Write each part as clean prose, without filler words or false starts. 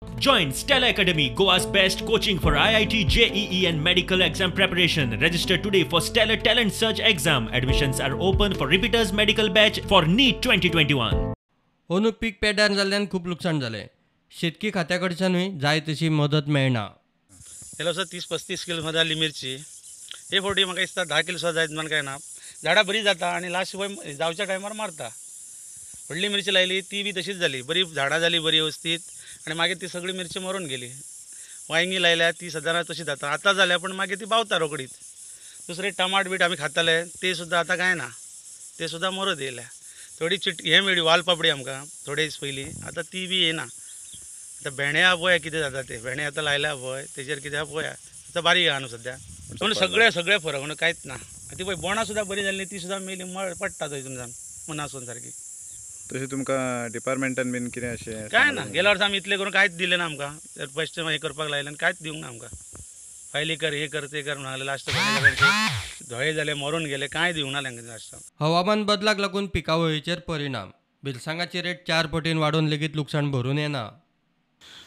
Join Stella Academy, Goa's best coaching for IIT, JEE and medical exam preparation. Register today for Stellar Talent Search exam. Admissions are open for repeaters medical batch for NEET 2021. अंदू पीक पेड्यार जाल्ल्यान खूब लुकसाण जालें. शेतकी खात्याकडच्यानूय जाय तशी मदत मेळना. गेल्या वर्सा 30-35 किलो मध्ये आली मिरची. हे फावटी म्हाका दिसता 10 किलो सुद्दां जायत म्हण काय ना. झाडां बरी जाता आनी लास्ट वय जावच्या टायमार मारता. व्हडली मिरची लायली ती बी तशीच जाली. बरी झाडां जाली बरी व्यवस्थित आनी मागीर ती सगळी मिरची मरून गेली. वांयगी लायल्या ती सदां तशी जाता. आतां जाल्या पण मागीर ती बावता रोकडीच. दुसरे टमाट बीट आमी खाताले ते सुद्दां आतां काय ना. ते सुद्दां मरत येयल्या. थोडी हे मेळ्ळी वालपापडी आमकां थोडे दीस पयलीं. आतां ती बी येना. आतां भेंडे आहा पळय कितें जाता ते. भेंडे आतां लायल्या पळय तेजेर कितें आहा पळया. आतां बारीक आहा न्हू सद्द्या. पूण सगळे फरक म्हणून कांयच ना. ती पळय बोंडां सुद्दां बरी जाल्ली ती सुद्दां मेली पडटा थंय जावन मनासून सारकी. तशें तुमकां डिपार्टमेंटान बीन कितें अशें काय ना. गेल्या वर्सा आमी इतले करून कांयच दिलें ना आमकां. तर पयशे हे करपाक लायले आनी कांयच दिवंक ना आमकां. फायली कर हे कर ते कर म्हणाले लास्ट धळे जाले मरून गेले कांय दिवंक ना तांकां लास्ट. हवामान बदलाक लागून पिकावळीचेर परिणाम. मिरसांगाची रेट 4 पटीन वाडून लेगीत लुकसाण भरून येना.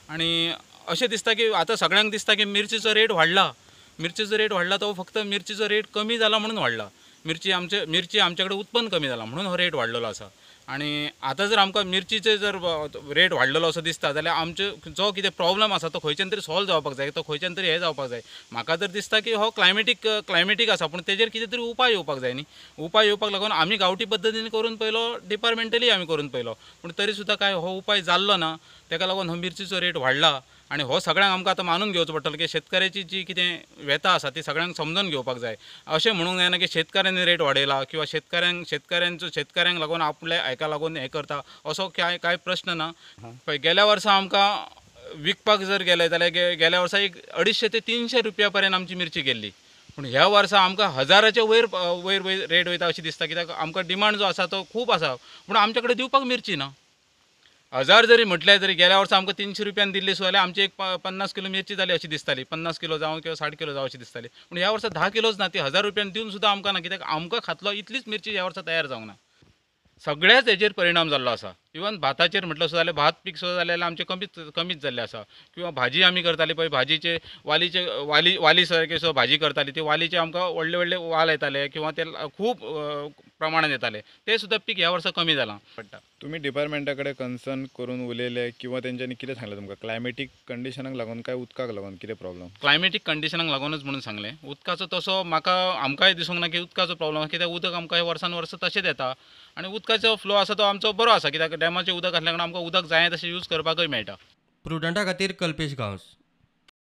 आणि अशें दिसता की आता सगळ्यांक दिसता की मिरचीचो रेट वाडला. मिरचीचो रेट वाडला तो फक्त मिरचीचो रेट कमी जाला म्हणून वाडला. मिरची आमचे कडेन उत्पन्न कमी जाला म्हणून हो रेट वाडलेलो आसा. आणि आता जर आमकां मिरचीचे जर रेट वाडलेलो असो दिसता जाल्यार आमचे जो कितें प्रॉब्लम आसा तो खंयच्यान तरी सॉल्व जावपाक जाय. तो खंयच्यान तरी हे जावपाक जाय. म्हाका तर दिसता की हो क्लायमेटीक आसा पूण तेजेर कितें तरी उपाय येवपाक जाय न्ही. उपाय येवपाक लागून आमी गांवठी पद्दतीन करून पयलो डिपार्टमेंटली आमी करून पयलो पूण तरी सुद्दां काय हो उपाय जाल्लो ना. ताका लागून हो मिरचीचो रेट वाडला. आणि हो सगळ्यांक आमकां आतां मानून घेवचो पडटलो की शेतकऱ्याची जी कितें व्यथा आसा ती सगळ्यांक समजून घेवपाक जाय. अशें म्हणूंक जायना की शेतकऱ्यांनी रेट वाडयला किंवा शेतकऱ्यांक लागून आपल्या हाका लागून हे करता असो कांय प्रश्न ना. पळय गेल्या वर्सा आमकां विकपाक जर गेले जाल्यार गेल्या वर्सा एक 250 ते 300 रुपया पर्यंत आमची मिरची गेल्ली. पूण ह्या वर्सा आमकां 1000च्या वयर रेट वयता अशी दिसता. कित्याक आमकां डिमांड जो आसा तो खूब आसा पूण आमचे कडेन दिवपाक मिरची ना. 1000 जरी म्हटल्यार जरी गेल्या वर्सा आमकां 300 रुपयान दिल्ली सुद्दां जाल्यार आमची एक 50 किलो मिरची जाली अशी दिसताली. 50 किलो जावं किंवा 60 किलो जावं अशी दिसताली. पूण ह्या वर्सा 10 किलोच ना. ती 1000 रुपयान दिवन सुद्दां आमकां ना. कित्याक आमकां खातलो इतलीच मिरची ह्या वर्सा तयार जावंक ना. सगळ्याच हेजेर परिणाम जाल्लो आसा. इवन भाताचेर म्हटलो सुद्दां जाल्यार भात पीक सुद्दां जाल्यार आमचे कमीच जाल्ले आसा. किंवा भाजी आमी करताली पळय भाजीचे वाली सारके सुद्दां भाजी करताली ती वालीचे आमकां व्हडले वाल येताले किंवा ते खूब प्रमाणान येताले. ते सुद्दां पीक ह्या वर्सा कमी जालां पडटा. तुम्ही डिपार्टमेंटा कडेन कन्सर्न करून उलयले किंवा तेंच्यांनी कितें सांगलें तुमकां क्लायमेटीक कंडिशनाक लागून काय उदकाक लागून कितें प्रॉब्लम? क्लायमेटीक कंडिशनाक लागूनच म्हणून सांगलें. उदकाचो तसो आमकांय दिसूंक ना की उदकाचो प्रॉब्लम. कित्याक उदक आमकां हे वर्सान वर्स तशेंच येता आनी उदकाचो फ्लो आसा तो आमचो बरो आसा. कित्याक डॅमाचें उदक आसल्या कारणान आमकां उदक जाय तशें यूज करपाकय मेळटा. प्रुडंटा खातीर कल्पेश गांवस.